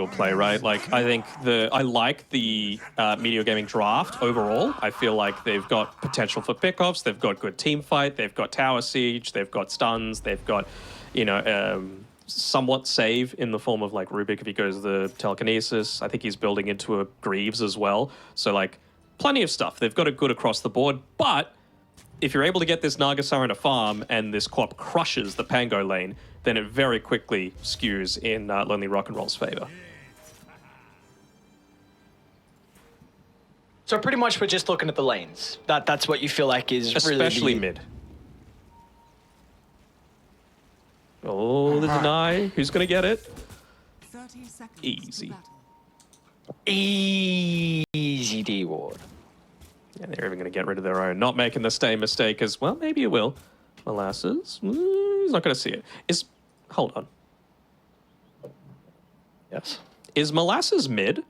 individual play, right? Like, I think I like the Meteor Gaming draft overall. I feel like they've got potential for pickoffs. They've got good team fight. They've got tower siege. They've got stuns. They've got, you know, somewhat save in the form of like Rubik if he goes the telekinesis. I think he's building into a Greaves as well. So like plenty of stuff. They've got it good across the board. But if you're able to get this Nagasar in a farm and this Quap crushes the Pango lane, then it very quickly skews in Lonely Rock and Roll's favor. So pretty much we're just looking at the lanes. That's what you feel like is especially really mid. Oh, the deny. Who's going to get it? 30 seconds. Easy. easy D ward. Yeah, they're even going to get rid of their own. Not making the same mistake as, well, maybe it will. Molasses. He's not going to see it. Hold on. Yes. Is Molasses mid?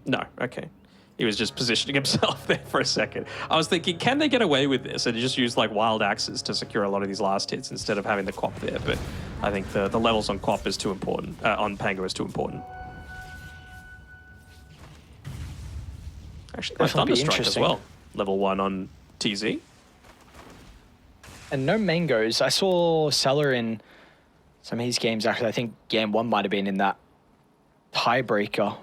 No, okay. He was just positioning himself there for a second. I was thinking, can they get away with this and just use like wild axes to secure a lot of these last hits instead of having the Quap there? But I think the levels on Quap is too important. On Pango is too important. Actually, Thunderstrike as well. Level 1 on TZ. And no mangoes. I saw Seller in some of his games, actually. I think game 1 might have been in that tiebreaker.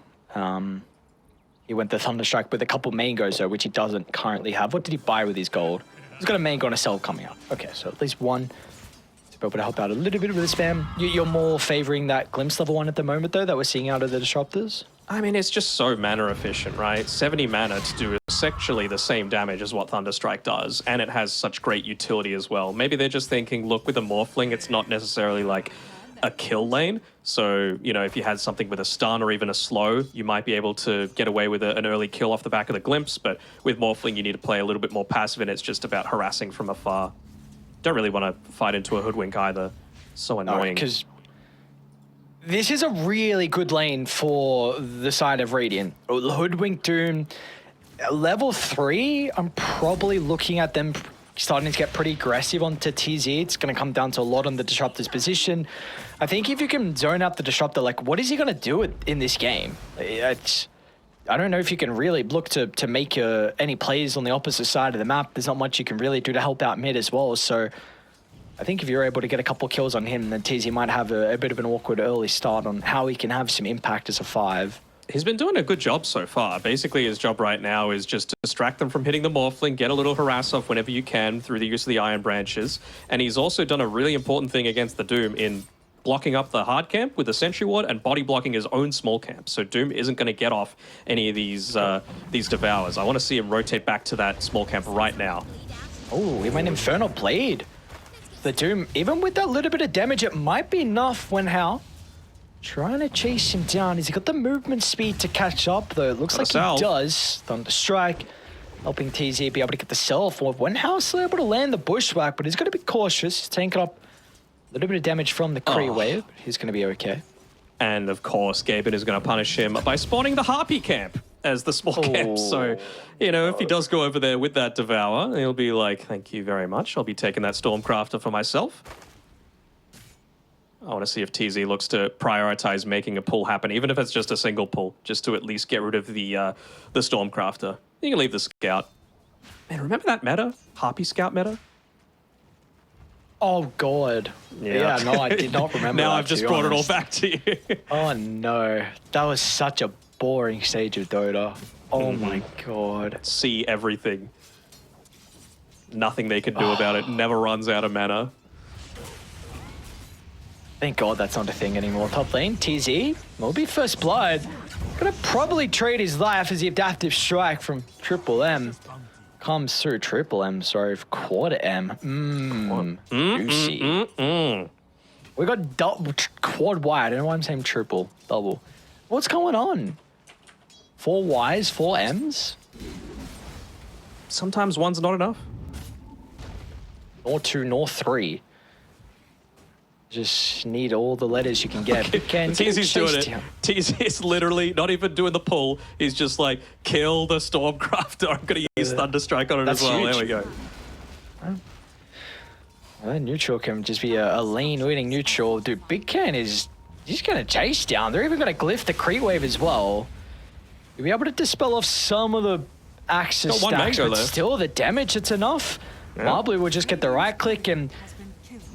He went the Thunderstrike with a couple mangoes, though, which he doesn't currently have. What did he buy with his gold? He's got a mango and a cell coming up. Okay, so at least one to be able to help out a little bit with the spam. You're more favoring that Glimpse level 1 at the moment, though, that we're seeing out of the Disruptors? I mean, it's just so mana efficient, right? 70 mana to do essentially the same damage as what Thunderstrike does, and it has such great utility as well. Maybe they're just thinking, look, with a Morphling, it's not necessarily like a kill lane. So, you know, if you had something with a stun or even a slow, you might be able to get away with an early kill off the back of the Glimpse, but with Morphling, you need to play a little bit more passive, and it's just about harassing from afar. Don't really want to fight into a Hoodwink either. So annoying. Because this is a really good lane for the side of Radiant. Hoodwink Doom, level 3, I'm probably looking at them starting to get pretty aggressive onto TZ. It's going to come down to a lot on the Disruptor's position. I think if you can zone out the Disruptor, like, what is he going to do in this game? I don't know if you can really look to make any plays on the opposite side of the map. There's not much you can really do to help out mid as well. So I think if you're able to get a couple kills on him, then TZ might have a bit of an awkward early start on how he can have some impact as a 5. He's been doing a good job so far. Basically, his job right now is just to distract them from hitting the Morphling, get a little harass off whenever you can through the use of the Iron Branches. And he's also done a really important thing against the Doom in blocking up the hard camp with the Sentry Ward and body blocking his own small camp. So Doom isn't going to get off any of these Devours. I want to see him rotate back to that small camp right now. Oh, he went Infernal Blade. The Doom, even with that little bit of damage, it might be enough when how? Trying to chase him down. Has he got the movement speed to catch up, though? It looks like he does. Thunderstrike, helping TZ be able to get the cell for when House able to land the Bushwhack, but he's got to be cautious. He's taking up a little bit of damage from the Kree wave. He's going to be okay. And of course, Gaben is going to punish him by spawning the Harpy camp as the small camp. So, you know, if he does go over there with that Devour, he'll be like, thank you very much. I'll be taking that Stormcrafter for myself. I want to see if TZ looks to prioritize making a pull happen, even if it's just a single pull, just to at least get rid of the Stormcrafter. You can leave the Scout. Man, remember that meta? Harpy Scout meta? Oh, God. Yeah, no, I did not remember Now that, I've just brought it all back to you. Oh, no. That was such a boring stage of Dota. Oh, my God. See everything. Nothing they can do about it. Never runs out of mana. Thank God that's not a thing anymore. Top lane, TZ will be first blood. Gonna probably trade his life as the adaptive strike from Triple M comes through. Triple M, sorry, for Quarter M. Juicy. We got double, quad Y. I don't know why I'm saying triple, double. What's going on? 4 Ys, 4 Ms? Sometimes one's not enough. Nor 2, nor 3. Just need all the letters you can get. Okay. TZ's doing it. TZ's literally not even doing the pull. He's just like, kill the Stormcrafter. I'm going to use Thunderstrike on it as well. Huge. There we go. Neutral can just be a lane winning neutral. Dude, Big Can is He's going to chase down. They're even going to glyph the creep wave as well. You'll be able to dispel off some of the Axis Got one stacks, mango but left. still the damage, it's enough. Yeah. Marblu will just get the right click, and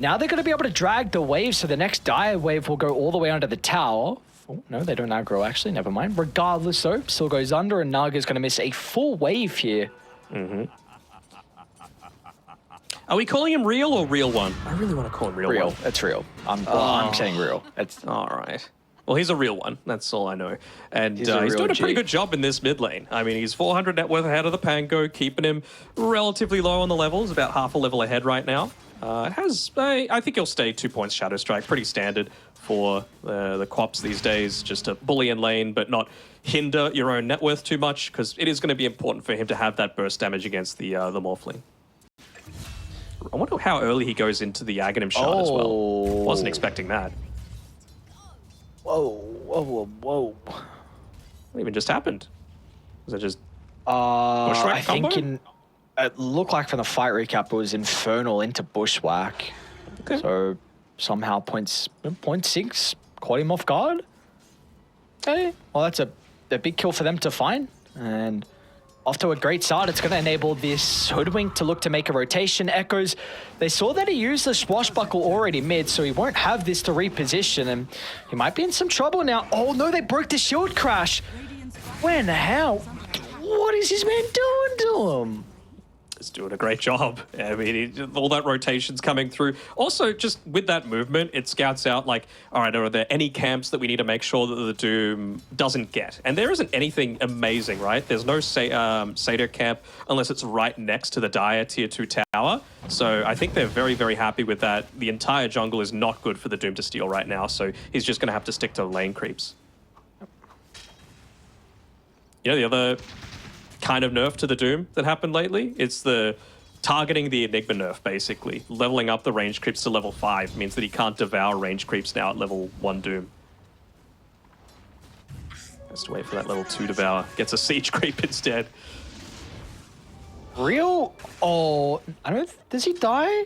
now they're going to be able to drag the wave, so the next dire wave will go all the way under the tower. Oh, no, they don't aggro, actually. Never mind. Regardless, though, still goes under, and Naga's going to miss a full wave here. Are we calling him real or real one? I really want to call him real, Real. one. It's real. I'm saying real. It's All right. Well, he's a real one. That's all I know. And He's he's, a real doing a pretty G. good job in this mid lane. I mean, he's 400 net worth ahead of the Pango, keeping him relatively low on the levels, about half a level ahead right now. I think he'll stay 2 points Shadow Strike, pretty standard for the Quops these days, just to bully in lane, but not hinder your own net worth too much, because it is going to be important for him to have that burst damage against the Morphling. I wonder how early he goes into the Aghanim Shard as well. Wasn't expecting that. Whoa, whoa, whoa, whoa. What even just happened? Was that just I combo? think it looked like from the fight recap it was Infernal into Bushwhack. Okay. So somehow 0.6 caught him off guard. Okay, well that's a big kill for them to find. And off to a great start, it's going to enable this Hoodwink to look to make a rotation. Echoes, they saw that he used the Swashbuckle already mid, so he won't have this to reposition, and he might be in some trouble now. Oh no, they broke the shield crash. When? How? What is this man doing to him? He's doing a great job. I mean, all that rotation's coming through. Also, just with that movement, it scouts out like, all right, are there any camps that we need to make sure that the Doom doesn't get? And there isn't anything amazing, right? There's no Satyr camp unless it's right next to the Dire Tier 2 tower. So I think they're very, very happy with that. The entire jungle is not good for the Doom to steal right now, so he's just going to have to stick to lane creeps. You know, the other kind of nerf to the Doom that happened lately, it's the targeting the Enigma nerf, basically. Leveling up the range creeps to level 5 means that he can't devour range creeps now at level 1 Doom. Has to wait for that level 2 devour. Gets a siege creep instead. Real? Oh, I don't. Does he die?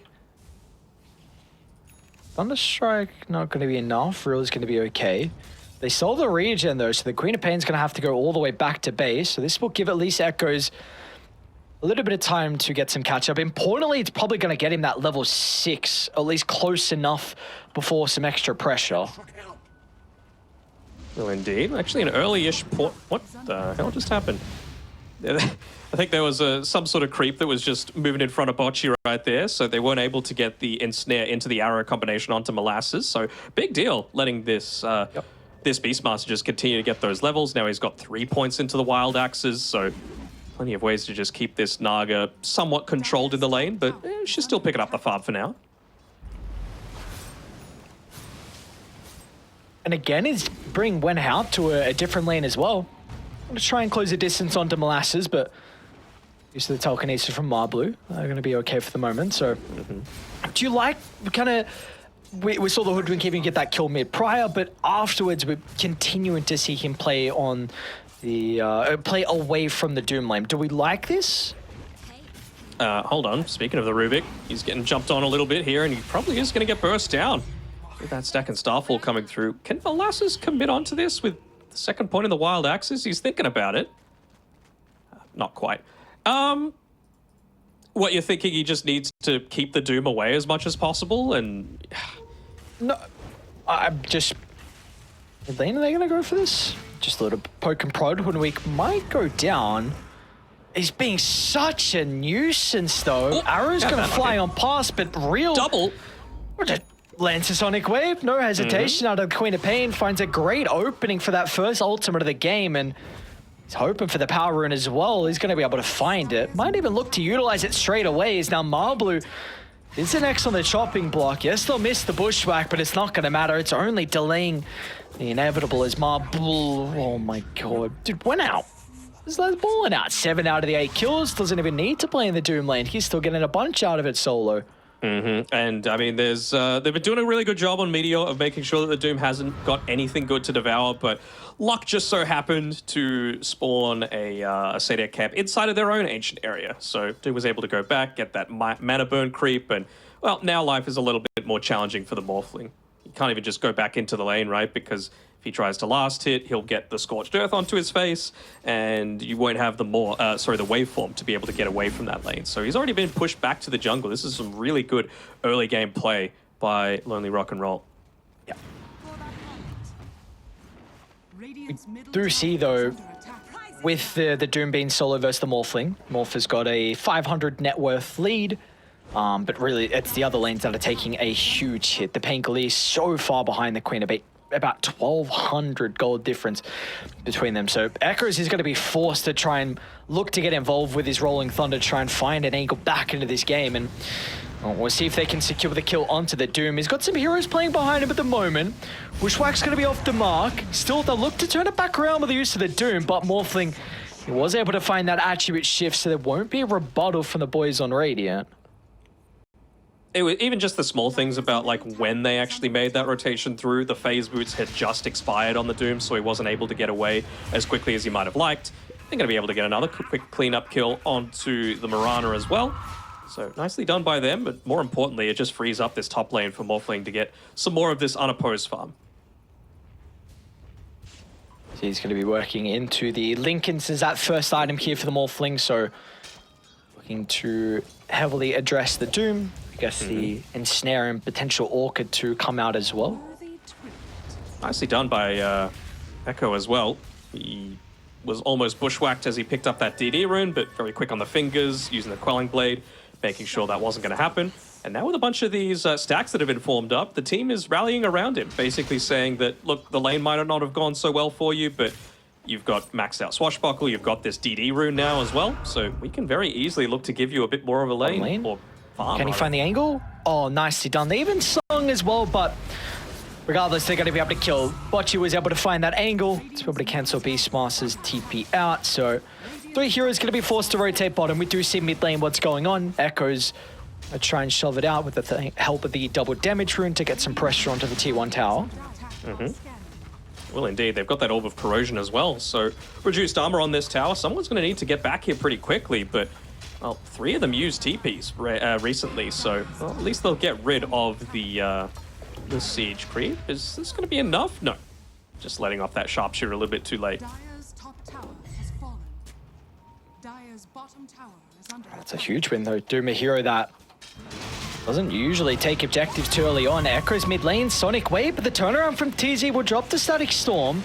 Thunderstrike not going to be enough. Real is going to be okay. They sold the regen though, so the Queen of Pain's going to have to go all the way back to base. So this will give at least Echoes a little bit of time to get some catch up. Importantly, it's probably going to get him that level 6, at least close enough before some extra pressure. Well, indeed. Actually, an early-ish port. What the hell just happened? I think there was some sort of creep that was just moving in front of Bocce right there, so they weren't able to get the ensnare into the arrow combination onto Molasses. So big deal, letting this this Beastmaster just continue to get those levels. Now he's got 3 points into the Wild Axes, so plenty of ways to just keep this Naga somewhat controlled in the lane, but she's still picking up the farm for now. And again, he's bring Wen out to a different lane as well. I'm going to try and close the distance onto Molasses, but use of the telekinesis from Marblu are going to be okay for the moment. So, do you like kind of... We saw the Hoodwink even get that kill mid prior, but afterwards we're continuing to see him play on the... play away from the Doom lane. Do we like this? Hold on. Speaking of the Rubik, he's getting jumped on a little bit here, and he probably is going to get burst down. With that stack and Starfall coming through. Can Molasses commit onto this with the second point in the Wild Axis? He's thinking about it. Not quite. What, you're thinking he just needs to keep the Doom away as much as possible? And No, I'm just... Lane, are they going to go for this? Just a little poke and prod. Hoodwink might go down. He's being such a nuisance, though. Oh, Arrow's going to fly on past, but real... double. Lancer Sonic Wave, no hesitation out of the Queen of Pain. Finds a great opening for that first ultimate of the game, and he's hoping for the Power Rune as well. He's going to be able to find it. Might even look to utilize it straight away. Is now Marblu is the next on the chopping block. Yes, they'll miss the Bushwhack, but it's not going to matter. It's only delaying the inevitable as Marblu... Oh my god. Dude, went out. This guy's balling out. 7 out of the 8 kills. Doesn't even need to play in the Doom lane. He's still getting a bunch out of it solo. And I mean, there's they've been doing a really good job on Meteor of making sure that the Doom hasn't got anything good to devour, but luck just so happened to spawn a Satyr camp inside of their own ancient area. So Doom was able to go back, get that mana burn creep, and well, now life is a little bit more challenging for the Morphling. He can't even just go back into the lane, right? Because if he tries to last hit, he'll get the Scorched Earth onto his face, and you won't have the the waveform to be able to get away from that lane. So he's already been pushed back to the jungle. This is some really good early game play by Lonely Rock and Roll. Yeah. Do see though, with the Doom being solo versus the Morphling, Morph has got a 500 net worth lead, but really it's the other lanes that are taking a huge hit. The Painkiller is so far behind the Queen, about 1,200 gold difference between them. So Echoes is going to be forced to try and look to get involved with his Rolling Thunder to try and find an angle back into this game. And we'll see if they can secure the kill onto the Doom. He's got some heroes playing behind him at the moment. Bushwhack's going to be off the mark. Still, they'll look to turn it back around with the use of the Doom, but Morphling, he was able to find that attribute shift, so there won't be a rebuttal from the boys on Radiant. It was even just the small things about like when they actually made that rotation through. The phase boots had just expired on the Doom, so he wasn't able to get away as quickly as he might have liked. They're going to be able to get another quick cleanup kill onto the Mirana as well. So nicely done by them, but more importantly, it just frees up this top lane for Morphling to get some more of this unopposed farm. So he's going to be working into the Lincolns as that first item here for the Morphling, so looking to heavily address the Doom. I guess the Ensnare and potential Orchid to come out as well. Nicely done by Echo as well. He was almost bushwhacked as he picked up that DD rune, but very quick on the fingers, using the Quelling Blade, making sure that wasn't going to happen. And now with a bunch of these stacks that have been formed up, the team is rallying around him, basically saying that, look, the lane might not have gone so well for you, but you've got maxed out Swashbuckle, you've got this DD rune now as well, so we can very easily look to give you a bit more of a lane. Or farm, can he find the angle? Oh, nicely done. They even sung as well, but regardless, they're going to be able to kill. Bocce was able to find that angle to be able to cancel Beastmaster's TP out, so 3 heroes going to be forced to rotate bottom. We do see mid lane what's going on. Echoes are trying to shove it out with the help of the double damage rune to get some pressure onto the T1 tower. Well, indeed, they've got that Orb of Corrosion as well, so reduced armor on this tower. Someone's going to need to get back here pretty quickly, but well, 3 of them used TPs recently, so well, at least they'll get rid of the siege creep. Is this going to be enough? No. Just letting off that sharpshooter a little bit too late. Dire's top tower has fallen. Dire's bottom tower is under That's a huge win though. Doom, a hero that doesn't usually take objectives too early on. Echoes mid lane, Sonic Wave, but the turnaround from TZ will drop the Static Storm.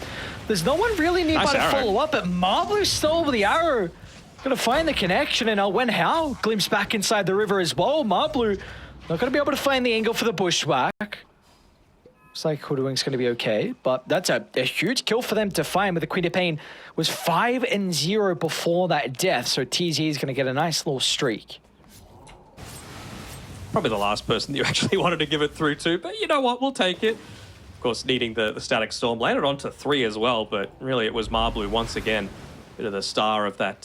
There's no one really nearby to follow up, but Marblu stole with the arrow. Gonna find the connection, and Wen Hao glimpse back inside the river as well. Marblu not gonna be able to find the angle for the Bushwhack. Looks like Hoodwink's gonna be okay, but that's a huge kill for them to find, with the Queen of Pain was 5-0 before that death, so TZ is gonna get a nice little streak. Probably the last person that you actually wanted to give it through to, but you know what, we'll take it. Of course, needing the Static Storm, landed onto 3 as well, but really it was Marblu once again. Bit of the star of that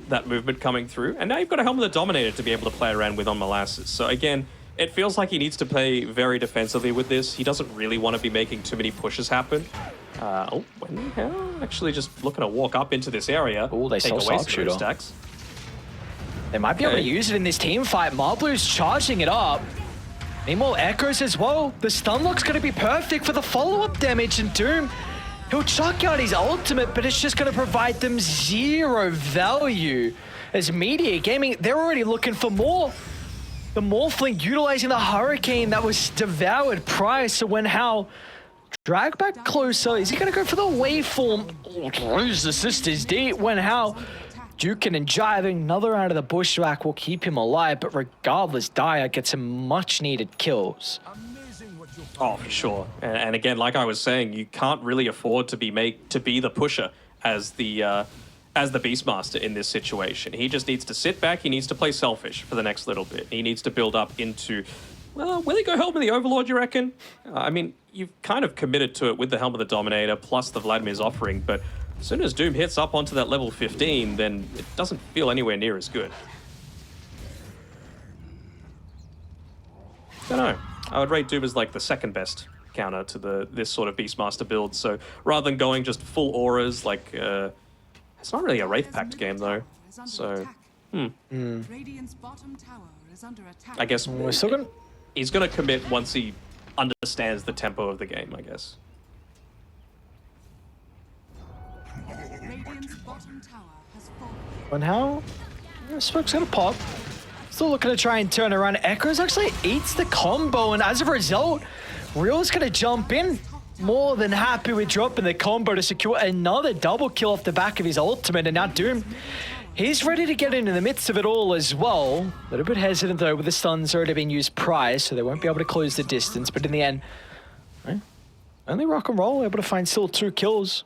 that movement coming through. And now you've got a Helm of the Dominator to be able to play around with on Molasses. So again, it feels like he needs to play very defensively with this. He doesn't really want to be making too many pushes happen. Wen Hao actually just looking to walk up into this area. Oh, they take saw away Sharpshooter. stacks. They might be able to use it in this team fight. Marblu's charging it up. Meanwhile, Echoes as well. The stun lock's going to be perfect for the follow-up damage, and Doom, he'll chuck out his ultimate, but it's just going to provide them 0 value. As Meteor Gaming, they're already looking for more. The Morphling utilizing the Hurricane that was devoured prior, so Wen Hao drag back closer. Is he going to go for the waveform? Oh, lose the Sisters D. Wen Hao duking and jiving. Another out of the Bushwhack will keep him alive, but regardless, Dire gets some much-needed kills. Oh, for sure. And again, like I was saying, you can't really afford to be the pusher as the Beastmaster in this situation. He just needs to sit back. He needs to play selfish for the next little bit. He needs to build up into, well, will he go Helm of the Overlord, you reckon? I mean, you've kind of committed to it with the Helm of the Dominator plus the Vladimir's offering, but as soon as Doom hits up onto that level 15, then it doesn't feel anywhere near as good. I don't know. I would rate Doom as like the second best counter to this sort of Beastmaster build. So rather than going just full auras, like it's not really a Wraith Pact game though. So Radiant's bottom tower is under attack. I guess We're still gonna... he's gonna commit once he understands the tempo of the game, I guess. Radiant's bottom tower has fallen. And how? Smoke's gonna pop. Still looking to try and turn around. Echoes actually eats the combo, and as a result, Real's gonna jump in. More than happy with dropping the combo to secure another double kill off the back of his ultimate, and now Doom, he's ready to get into the midst of it all as well. A little bit hesitant though, with the stuns already being used prior, so they won't be able to close the distance, but in the end, only rock and roll able to find still 2 kills.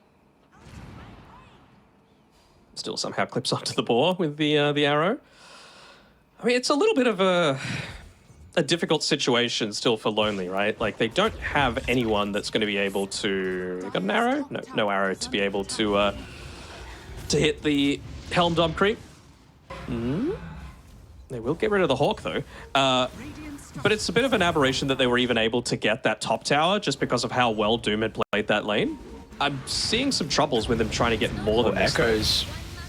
Still somehow clips onto the boar with the arrow. I mean, it's a little bit of a difficult situation still for Lonely, right? Like, they don't have anyone that's going to be able to... They got an arrow? No arrow to be able to hit the Helm Dom creep. They will get rid of the Hawk, though. But it's a bit of an aberration that they were even able to get that top tower just because of how well Doom had played that lane. I'm seeing some troubles with them trying to get more than this. Echoes.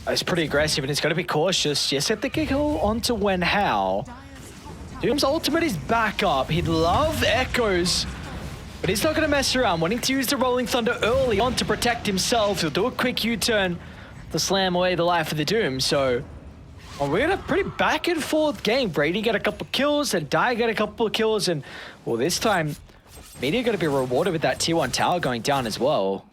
It's pretty aggressive, and he's got to be cautious. Yes, have to kill onto Wen Hao. Doom's ultimate is back up. He'd love Echoes, but he's not going to mess around. Wanting to use the Rolling Thunder early on to protect himself. He'll do a quick U-turn to slam away the life of the Doom. So we're in a pretty back and forth game. Brady got a couple kills, and Dye got a couple of kills, and well, this time, Meteor going to be rewarded with that Tier 1 tower going down as well.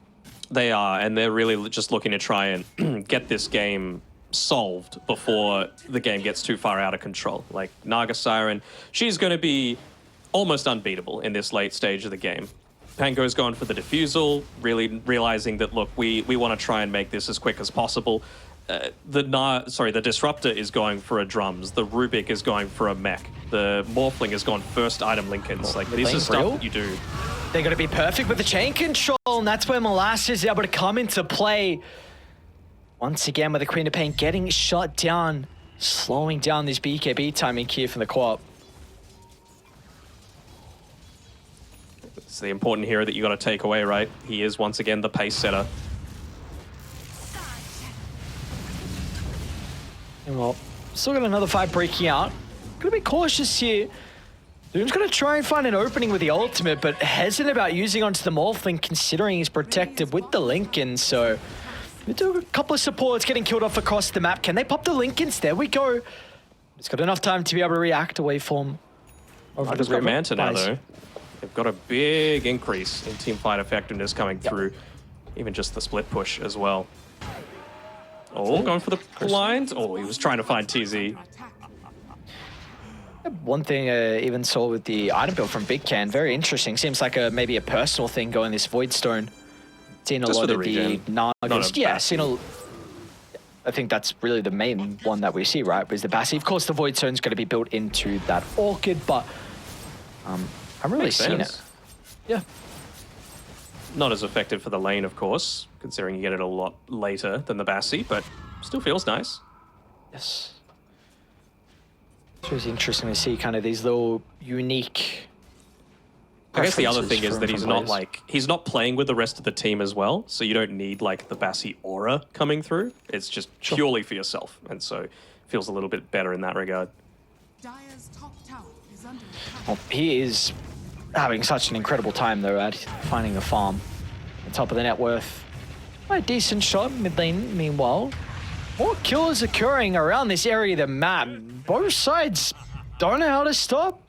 They are, and they're really just looking to try and get this game solved before the game gets too far out of control. Like, Naga Siren, she's going to be almost unbeatable in this late stage of the game. Pango's going for the defusal, really realizing that, look, we want to try and make this as quick as possible. The Disruptor is going for a drums. The Rubik is going for a mech. The Morphling is going first item Lincolns. Like, this is stuff that you do. They're going to be perfect with the chain control, and that's where Molasses is able to come into play. Once again, with the Queen of Pain getting shut down, slowing down this BKB timing here from the co-op. It's the important hero that you got to take away, right? He is once again the pace setter. And well, still got another fight breaking out. Gonna be cautious here. Doom's gonna try and find an opening with the ultimate, but hesitant about using onto the Morphling, considering he's protected with the Lincoln. So we do a couple of supports getting killed off across the map. Can they pop the Lincolns? There we go. It's got enough time to be able to react away from. I just got Manta now, though. They've got a big increase in teamfight effectiveness coming through. Even just the split push as well. Oh, going for the blind. Oh, he was trying to find TZ. One thing I even saw with the item build from Big Can, very interesting. Seems like maybe a personal thing going this Void Stone. Seen a lot of the Nagas. Yeah, seen a... I think that's really the main one that we see, right? Was the Bassi. Of course, the Void Stone's going to be built into that Orchid, but I haven't really seen it. Yeah. Not as effective for the lane, of course, considering you get it a lot later than the Bassi, but still feels nice. Yes. It's really interesting to see kind of these little unique... I guess the other thing is that players. he's not playing with the rest of the team as well, so you don't need like the Bassi aura coming through. It's just purely for yourself, and so it feels a little bit better in that regard. Dire's top tower is under attack. Well, he is having such an incredible time though at finding a farm. On top of the net worth. A decent shot mid lane, meanwhile. More kills occurring around this area of the map. Both sides don't know how to stop.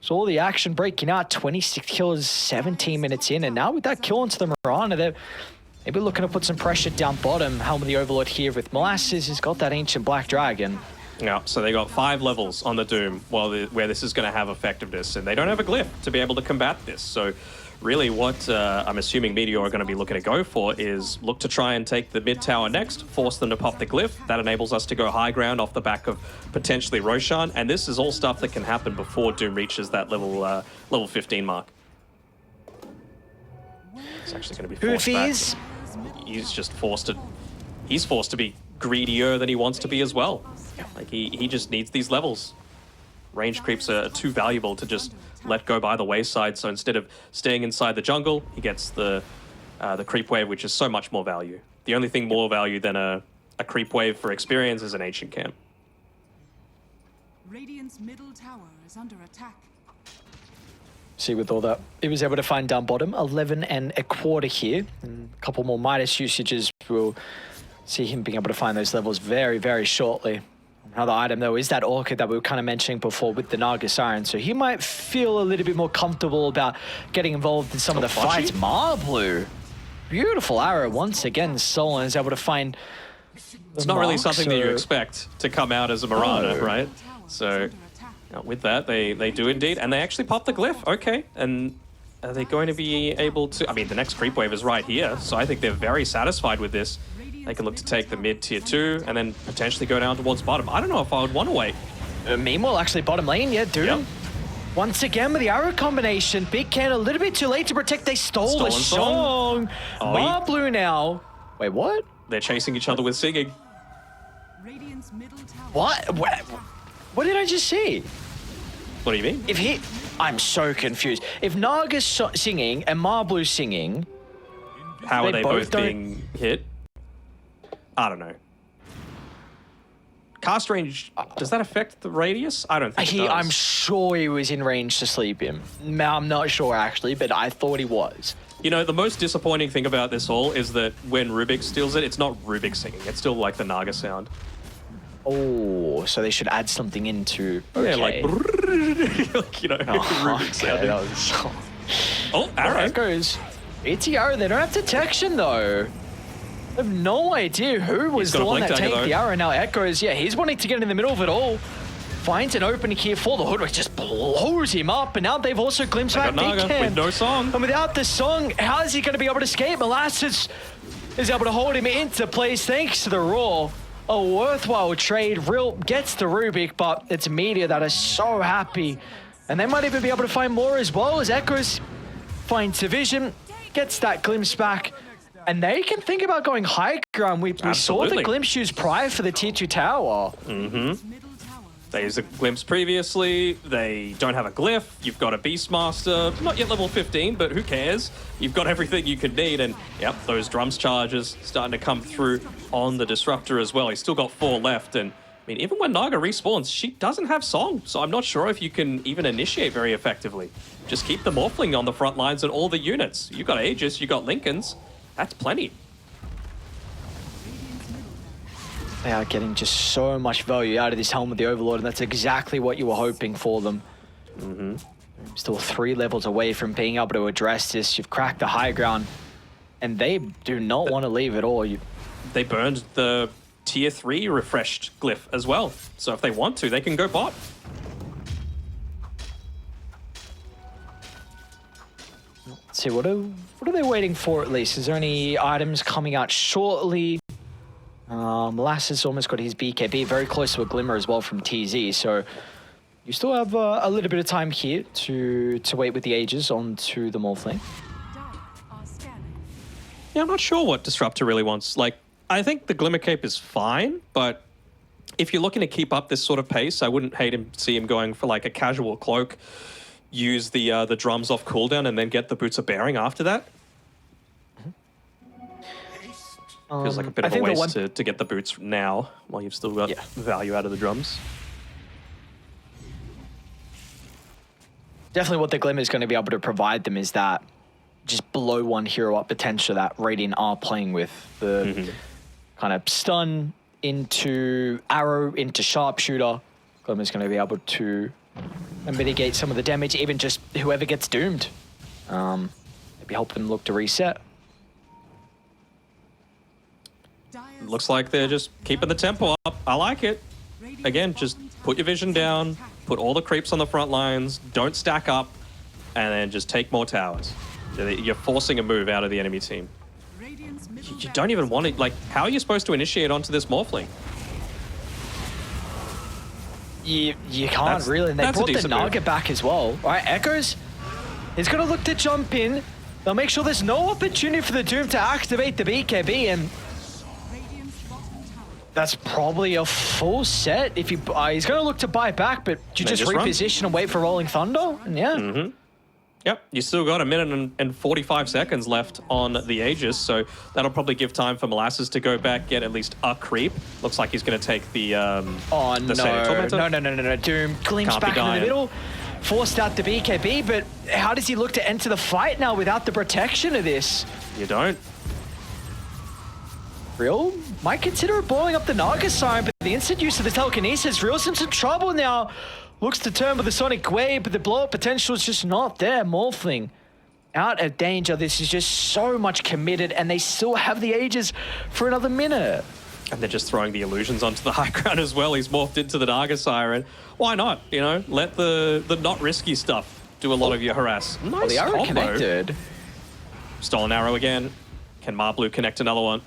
So all the action breaking out, 26 kills, 17 minutes in, and now with that kill onto the Mirana, they're maybe looking to put some pressure down bottom. Helm of the Overlord here with Molasses, he's got that Ancient Black Dragon. Yeah, so they got 5 levels on the Doom where this is going to have effectiveness, and they don't have a glyph to be able to combat this. So really what I'm assuming Meteor are going to be looking to go for is look to try and take the mid tower next, force them to pop the glyph. That enables us to go high ground off the back of potentially Roshan, and this is all stuff that can happen before Doom reaches that level 15 mark. It's actually going to be forced back. He's just forced to... He's forced to be greedier than he wants to be as well. Like, he just needs these levels. Range creeps are too valuable to just let go by the wayside, so instead of staying inside the jungle, he gets the creep wave, which is so much more value. The only thing more value than a creep wave for experience is an ancient camp. Radiant's middle tower is under attack. See with all that. He was able to find down bottom, 11 and a quarter here. And a couple more Midas usages. We'll see him being able to find those levels very, very shortly. Another item, though, is that Orchid that we were kind of mentioning before with the Naga Siren. So he might feel a little bit more comfortable about getting involved in some of the fights. Marblue. Beautiful arrow once again. Solon is able to find... It's not really something that you expect to come out as a Marauder, right? So... with that, they do indeed, and they actually pop the glyph. Okay, and are they going to be able to? I mean, the next creep wave is right here, so I think they're very satisfied with this. They can look to take the mid tier 2 and then potentially go down towards bottom. I don't know if I would want to wait. Meanwhile, actually, bottom lane, yeah, dude. Yep. Once again with the arrow combination, Big Can a little bit too late to protect. They stole the song. Marblue now. Wait, what? They're chasing each other with singing. What? What did I just see? What do you mean? I'm so confused. If Naga's singing and Marblue's singing... How are they both being hit? I don't know. Cast range, does that affect the radius? I don't think it does. I'm sure he was in range to sleep him. I'm not sure, actually, but I thought he was. You know, the most disappointing thing about this all is that when Rubik steals it, it's not Rubik singing. It's still like the Naga sound. Oh, so they should add something into... Okay. Yeah, like you know, Rubik sounding. Oh, arrow. Echoes. ETR, they don't have detection, though. I have no idea who was the one that tanked the arrow. Now Echoes, yeah, he's wanting to get in the middle of it all. Finds an opening here for the Hoodwink, just blows him up, and now they've also glimpsed back Naga with no song. And without the song, how is he going to be able to escape? Molasses is able to hold him into place thanks to the Roar. A worthwhile trade. Real gets the Rubik, but it's Meteor that is so happy. And they might even be able to find more as well as Echoes finds Division, gets that glimpse back. And they can think about going high ground. We saw the glimpse used prior for the tier 2 tower. They used a glimpse previously. They don't have a glyph. You've got a Beastmaster. Not yet level 15, but who cares? You've got everything you could need. And yep, those drums charges starting to come through on the Disruptor as well. He's still got 4 left. And I mean, even when Naga respawns, she doesn't have song. So I'm not sure if you can even initiate very effectively. Just keep the Morphling on the front lines and all the units. You've got Aegis, you've got Lincolns. That's plenty. They are getting just so much value out of this Helm of the Overlord, and that's exactly what you were hoping for them. Still 3 levels away from being able to address this. You've cracked the high ground, and they do not want to leave at all. They burned the tier 3 refreshed glyph as well. So if they want to, they can go bot. Let's see, what are they waiting for at least? Is there any items coming out shortly? Molasses almost got his BKB, very close to a Glimmer as well from TZ, so you still have a little bit of time here to wait with the Aegis onto the Morphling. Yeah, I'm not sure what Disruptor really wants. Like, I think the Glimmer Cape is fine, but if you're looking to keep up this sort of pace, I wouldn't see him going for like a casual cloak, use the drums off cooldown, and then get the Boots of Bearing after that. Feels like a bit of a waste to get the boots now while you've still got value out of the drums. Definitely what the Glimmer is going to be able to provide them is that just blow one hero up potential that Radiant are playing with. The kind of stun into arrow, into sharpshooter. Glimmer is going to be able to mitigate some of the damage, even just whoever gets doomed. Maybe help them look to reset. Looks like they're just keeping the tempo up. I like it. Again, just put your vision down, put all the creeps on the front lines, don't stack up, and then just take more towers. You're forcing a move out of the enemy team. You don't even want it. Like, how are you supposed to initiate onto this Morphling? You can't really. And they brought the Naga back as well. All right, Echoes, he's going to look to jump in. They'll make sure there's no opportunity for the Doom to activate the BKB, and that's probably a full set. If he's going to look to buy back, but you just reposition and wait for Rolling Thunder? And yeah. Yep, you still got a minute and 45 seconds left on the Aegis, so that'll probably give time for Molasses to go back, get at least a creep. Looks like he's going to take the no. Doom glimpse back in the middle. forced out the BKB, but how does he look to enter the fight now without the protection of this? You don't. Real might consider blowing up the Naga sign, but the instant use of the telekinesis, Real's in some trouble now. Looks to turn with the Sonic Wave, but the blow-up potential is just not there. Morphling out of danger. This is just so much committed, and they still have the Aegis for another minute. And they're just throwing the illusions onto the high ground as well. He's morphed into the Naga Siren. Why not? You know, let the not risky stuff do a lot of your harass. Nice well, the arrow combo. connected. Stolen arrow again. Can Marblu connect another one?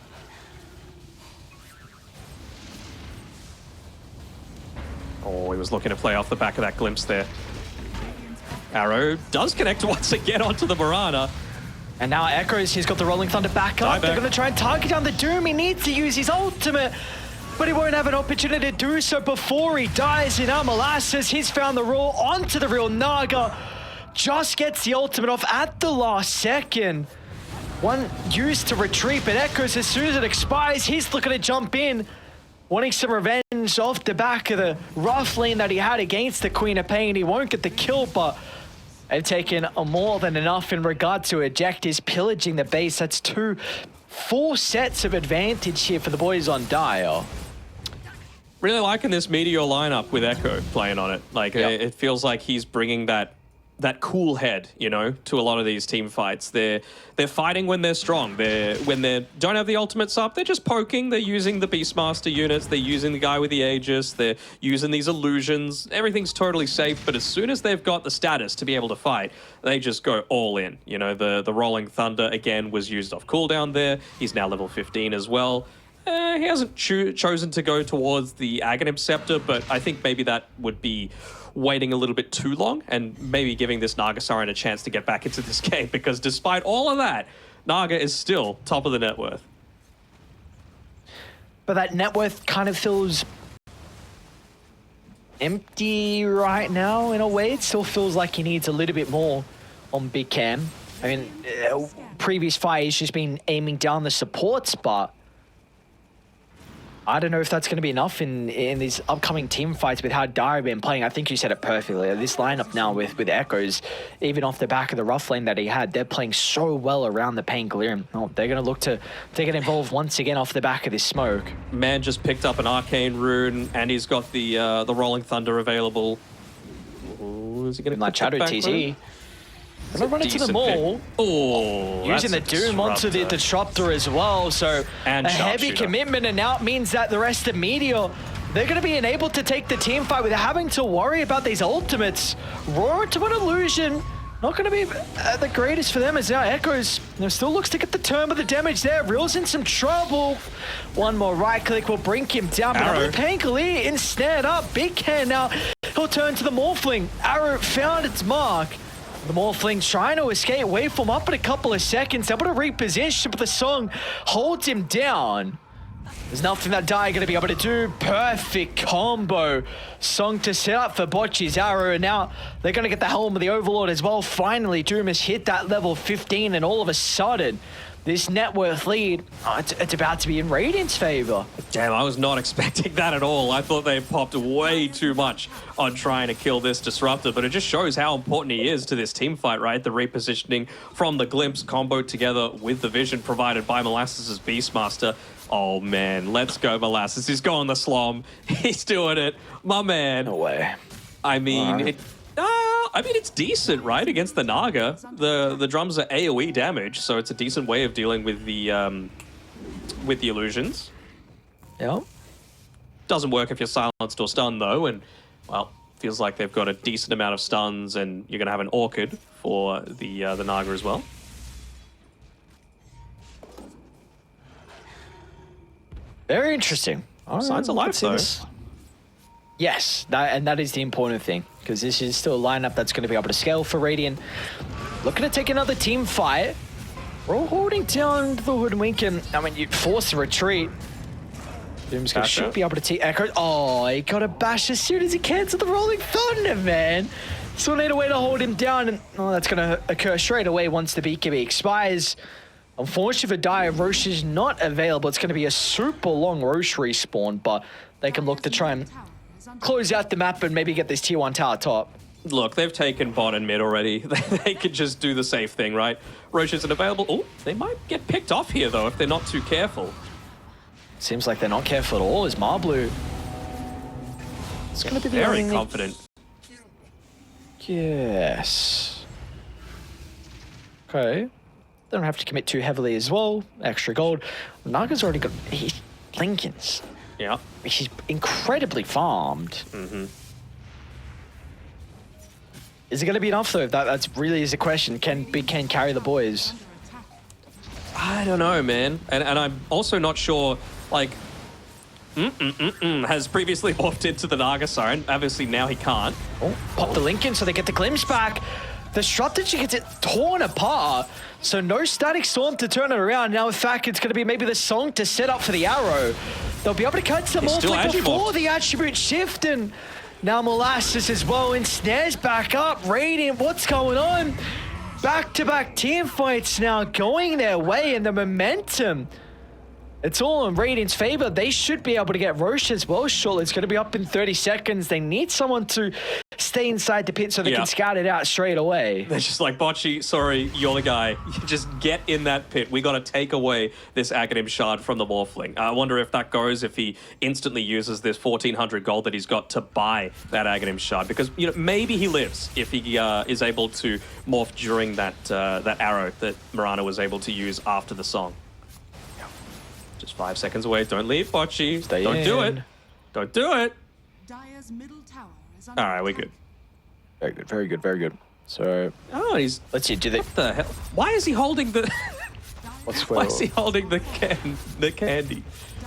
Oh, he was looking to play off the back of that glimpse there. Arrow does connect once again onto the Mirana. And now Echoes, he's got the Rolling Thunder back up. They're going to try and target down the Doom. He needs to use his ultimate, but he won't have an opportunity to do so before he dies. And now Molasses, he's found the roll onto the real Naga. Just gets the ultimate off at the last second. One used to retreat, but Echoes, as soon as it expires, he's looking to jump in, wanting some revenge off the back of the rough lane that he had against the Queen of Pain. He won't get the kill, but they've taken more than enough in regard to ejectors pillaging the base. That's 2 full sets of advantage here for the boys on Dire. Really liking this Meteor lineup with Echo playing on it. Like, it feels like he's bringing that cool head, you know, to a lot of these team fights. They're fighting when they're strong. When they don't have the ultimates up, they're just poking. They're using the Beastmaster units. They're using the guy with the Aegis. They're using these illusions. Everything's totally safe. But as soon as they've got the status to be able to fight, they just go all in. You know, the Rolling Thunder again was used off cooldown there. He's now level 15 as well. He hasn't chosen to go towards the Aghanim Scepter, but I think maybe that would be waiting a little bit too long and maybe giving this Naga Siren a chance to get back into this game, because despite all of that, Naga is still top of the net worth. But that net worth kind of feels empty right now in a way. It still feels like he needs a little bit more on Big Cam. I mean, previous fight he's just been aiming down the supports, but I don't know if that's going to be enough in these upcoming team fights with how Dire have been playing. I think you said it perfectly. This lineup now with Echoes, even off the back of the rough lane that he had, they're playing so well around the Pain Galarian. Oh, they're going to look to get involved once again off the back of this smoke. Man just picked up an Arcane Rune, and he's got the Rolling Thunder available. Ooh, is he going to like Shadow TZ? Gonna run into the mall. Oh, using the Doom onto the Disruptor as well. So and a heavy commitment, and now it means that the rest of Meteor, they're going to be enabled to take the team fight without having to worry about these ultimates. Roar to an illusion. Not going to be the greatest for them as now Echoes still looks to get the term of the damage there. Real's in some trouble. One more right click will bring him down. But another Pain Galarian instead up. Big Can now. He'll turn to the Morphling. Arrow found its mark. The Morphling trying to escape, waveform up in a couple of seconds, able to reposition, but the Song holds him down. There's nothing that Dire going to be able to do. Perfect combo. Song to set up for Bocce's arrow, and now they're going to get the Helm of the Overlord as well. Finally, Doom has hit that level 15, and all of a sudden, this net worth lead, it's about to be in Radiant's favor. Damn, I was not expecting that at all. I thought they popped way too much on trying to kill this Disruptor, but it just shows how important he is to this team fight, right? The repositioning from the Glimpse combo together with the vision provided by Molasses' Beastmaster. Oh man, let's go Molasses. He's going the slom. He's doing it. My man. No way. I mean, it's decent, right? Against the Naga. The drums are AoE damage, so it's a decent way of dealing with the illusions. Yeah. Doesn't work if you're silenced or stunned though, and well, feels like they've got a decent amount of stuns, and you're gonna have an Orchid for the Naga as well. Very interesting. Signs of life though. Yes, that is the important thing, because this is still a lineup that's going to be able to scale for Radiant. Looking to take another team fight. We're all holding down the Hoodwink, and I mean, you force a retreat. Doom's going to be able to take Echo. Oh, he got a bash as soon as he cancelled the Rolling Thunder, man. Still need a way to hold him down, and that's going to occur straight away once the BKB expires. Unfortunately for Dire, Roche is not available. It's going to be a super long Roche respawn, but they can look to try and close out the map and maybe get this tier 1 tower top. Look, they've taken bot and mid already. They could just do the safe thing, right? Roche isn't available. Oh, they might get picked off here, though, if they're not too careful. Seems like they're not careful at all. Is Marblu? It's going to be the Very only... confident. Yes. Okay. They don't have to commit too heavily as well. Extra gold. Naga's already got... Lincoln's. Yeah. He's incredibly farmed. Mm-hmm. Is it going to be enough, though? That's really is a question. Can Big Ken carry the boys? I don't know, man. And I'm also not sure, like... has previously morphed into the Naga Siren. Obviously, now he can't. Oh, pop the Lincoln so they get the glimpse back. The strategy gets it torn apart. So no static storm to turn it around. Now, in fact, it's going to be maybe the song to set up for the arrow. They'll be able to catch them off before the attribute shift. And now Molasses as well ensnares back up. Radiant, what's going on? Back-to-back team fights now going their way, and the momentum, it's all in Radiant's favor. They should be able to get Roche as well. Surely it's going to be up in 30 seconds. They need someone to stay inside the pit so they can scout it out straight away. They're just like, Bocce, sorry, you're the guy. You just get in that pit. We got to take away this Aghanim shard from the Morphling. I wonder if that goes, if he instantly uses this 1,400 gold that he's got to buy that Aghanim shard. Because, you know, maybe he lives if he is able to morph during that, that arrow that Mirana was able to use after the song. Just 5 seconds away. Don't leave, Bocce. Don't do it. Don't do it. Dire's middle tower is under All right, we're attack. good. Very good, very good, very good. So, Oh, he's... let's see, do they... What the hell? Why is he holding the... What's Why is he holding the candy?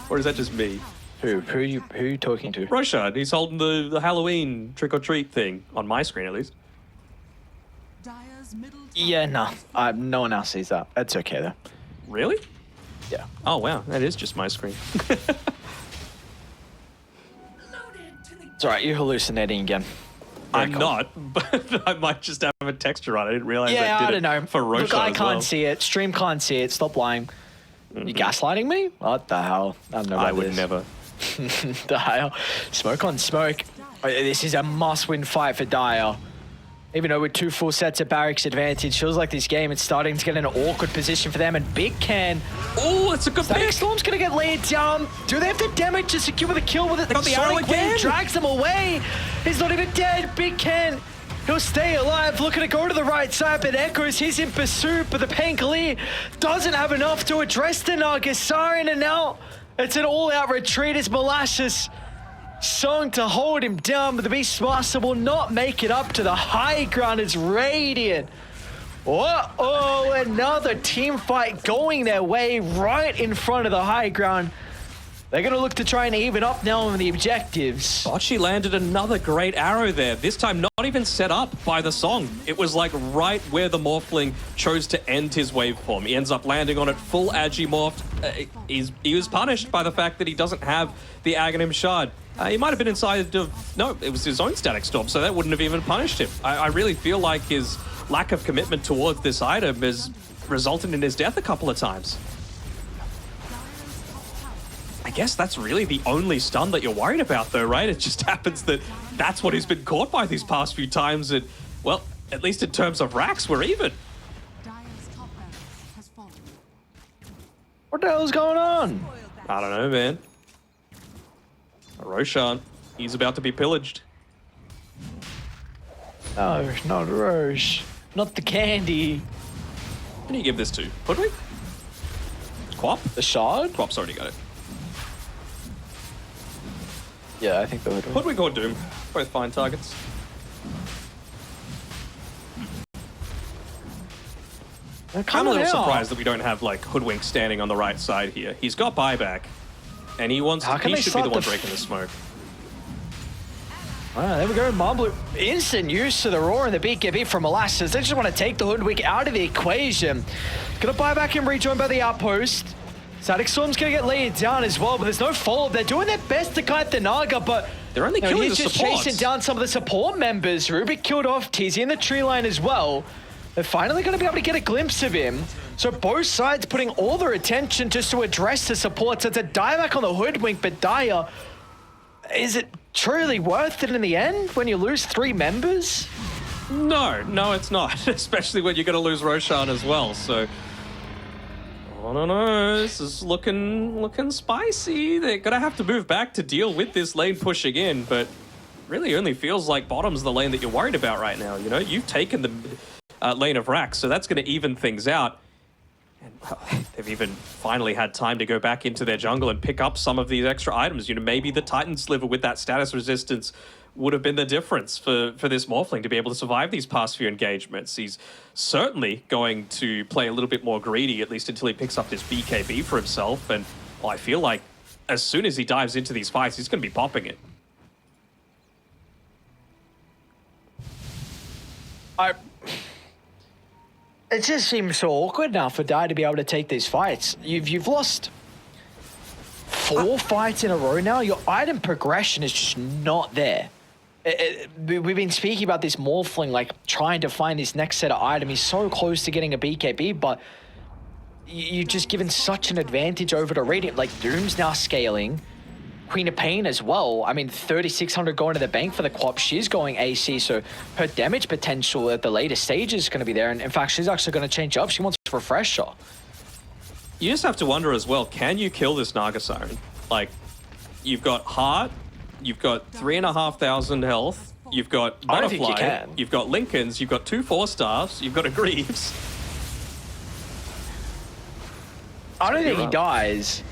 Or is that just me? Who are you talking to? Roshan, he's holding the Halloween trick-or-treat thing, on my screen at least. Dire's middle tower Yeah, no. is falling. No one else sees that. That's okay, though. Really? Yeah. Oh, wow, that is just my screen. It's all right, you're hallucinating again. I'm not, but I might just have a texture on it. I didn't realize Yeah, that I did don't know. it for Roshan Look, I as can't well. see it. Stream can't see it. Stop lying. You gaslighting me? What the hell? I don't know about I would this. never. The hell? Smoke on smoke. Oh, this is a must-win fight for Dire. Even though with 2 full sets of barracks advantage, feels like this game is starting to get in an awkward position for them. And Big Ken, Oh, it's a good Static pick. Storm's gonna get laid down. Do they have the damage to secure the kill with it? got the arrow Sonic again. Wave drags them away. He's not even dead. Big Ken, he'll stay alive. Looking to go to the right side, but Echoes, he's in pursuit. But the Pangolier doesn't have enough to address the Naga Siren. And now it's an all-out retreat as Molasses song to hold him down, but the Beastmaster will not make it up to the high ground as Radiant. Uh-oh, another team fight going their way right in front of the high ground. They're going to look to try and even up now on the objectives. Bocce landed another great arrow there. This time not even set up by the song. It was like right where the Morphling chose to end his waveform. He ends up landing on it full agi morphed. He was punished by the fact that he doesn't have the Aghanim shard. He might have been inside of... No, it was his own static storm, so that wouldn't have even punished him. I really feel like his lack of commitment towards this item has resulted in his death a couple of times. I guess that's really the only stun that you're worried about, though, right? It just happens that that's what he's been caught by these past few times. And, well, at least in terms of racks, we're even. Dire's top barracks has fallen. What the hell's going on? I don't know, man. Roshan, he's about to be pillaged. No, not Roche. Not the candy. Who do you give this to? Hoodwink? Quap? The shard? Quap's already got it. Yeah, I think the hood. Hoodwink or Doom? Both fine targets. I'm a little surprised that we don't have, like, Hoodwink standing on the right side here. He's got buyback, and he wants. How can He they should be the start one the breaking the smoke. There we go. Marblu, instant use to the roar and the BKB from Molasses. They just want to take the Hoodwink out of the equation. Gonna buy back and rejoin by the outpost. Static Storm's gonna get laid down as well, but there's no follow-up. They're doing their best to kite the Naga, but They're only killing he's the just supports. chasing down some of the support members. Rubik killed off TZ in the tree line as well. They're finally going to be able to get a glimpse of him. So both sides putting all their attention just to address the supports. It's a dieback on the Hoodwink, but Dire, is it truly worth it in the end when you lose 3 members? No, it's not. Especially when you're going to lose Roshan as well. So, I don't know. This is looking spicy. They're going to have to move back to deal with this lane pushing in, but really only feels like bottom's the lane that you're worried about right now. You know, you've taken the lane of Rax, so that's going to even things out. And well, they've even finally had time to go back into their jungle and pick up some of these extra items. You know, maybe the Titan Sliver with that status resistance would have been the difference for this Morphling to be able to survive these past few engagements. He's certainly going to play a little bit more greedy, at least until he picks up this BKB for himself. And well, I feel like as soon as he dives into these fights, he's going to be popping it. It just seems so awkward now for Dai to be able to take these fights. You've lost 4 fights in a row now. Your item progression is just not there. We've been speaking about this Morphling, like trying to find this next set of item. He's so close to getting a BKB, but you've just given such an advantage over to Radiant. Like Doom's now scaling. Queen of Pain as well. I mean, 3,600 going to the bank for the Quap. She's going AC, so her damage potential at the later stages is going to be there. And in fact, she's actually going to change up. She wants a refresher. You just have to wonder as well, can you kill this Naga Siren? Like, you've got Heart, you've got 3,500 health, you've got I don't think you Butterfly, can. you've got Lincolns, you've got 2 4-stars, you've got a Greaves. I don't think he dies.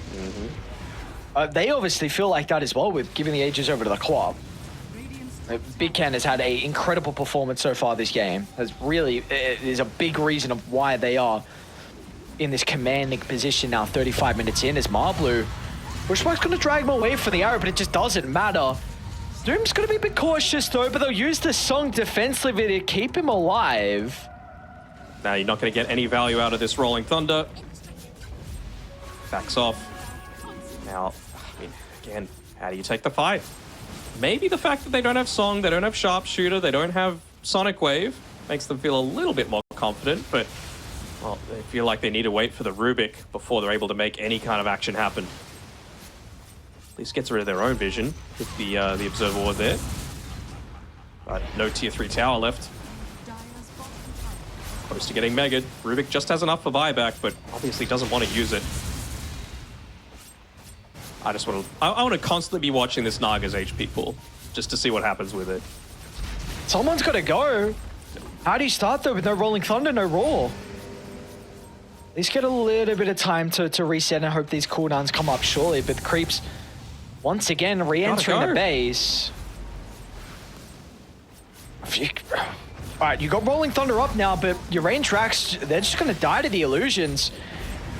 They obviously feel like that as well with giving the ages over to the Quap. Big Ken has had an incredible performance so far this game. Is a big reason of why they are in this commanding position now 35 minutes in as Marblu. Bushwhack's going to drag him away for the arrow, but it just doesn't matter. Doom's going to be a bit cautious though, but they'll use the song defensively to keep him alive. Now you're not going to get any value out of this Rolling Thunder. Backs off. Now, I mean, again, how do you take the fight? Maybe the fact that they don't have Song, they don't have Sharpshooter, they don't have Sonic Wave makes them feel a little bit more confident, but well, they feel like they need to wait for the Rubik before they're able to make any kind of action happen. At least gets rid of their own vision with the Observer Ward there. But no tier 3 tower left. Close to getting Megged. Rubik just has enough for buyback, but obviously doesn't want to use it. I want to constantly be watching this Naga's HP pool, just to see what happens with it. Someone's got to go. How do you start though with no Rolling Thunder, no Roar? At least get a little bit of time to reset and hope these cooldowns come up shortly, but the Creeps once again re-entering the base. Alright, you got Rolling Thunder up now, but your range racks, they're just going to die to the illusions.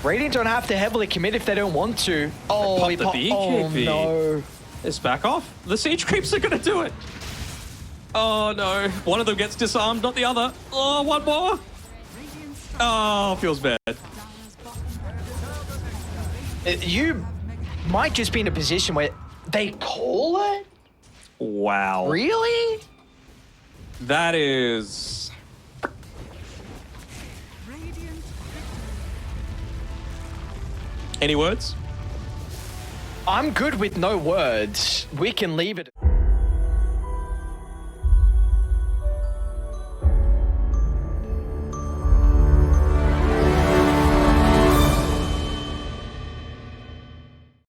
Radiant don't have to heavily commit if they don't want to. Oh, he popped the BKB. Oh, no. Let's back off. The Siege Creeps are going to do it. Oh, no. One of them gets disarmed, not the other. Oh, one more. Oh, feels bad. You might just be in a position where they call it? Wow. Really? That is... Any words? I'm good with no words. We can leave it.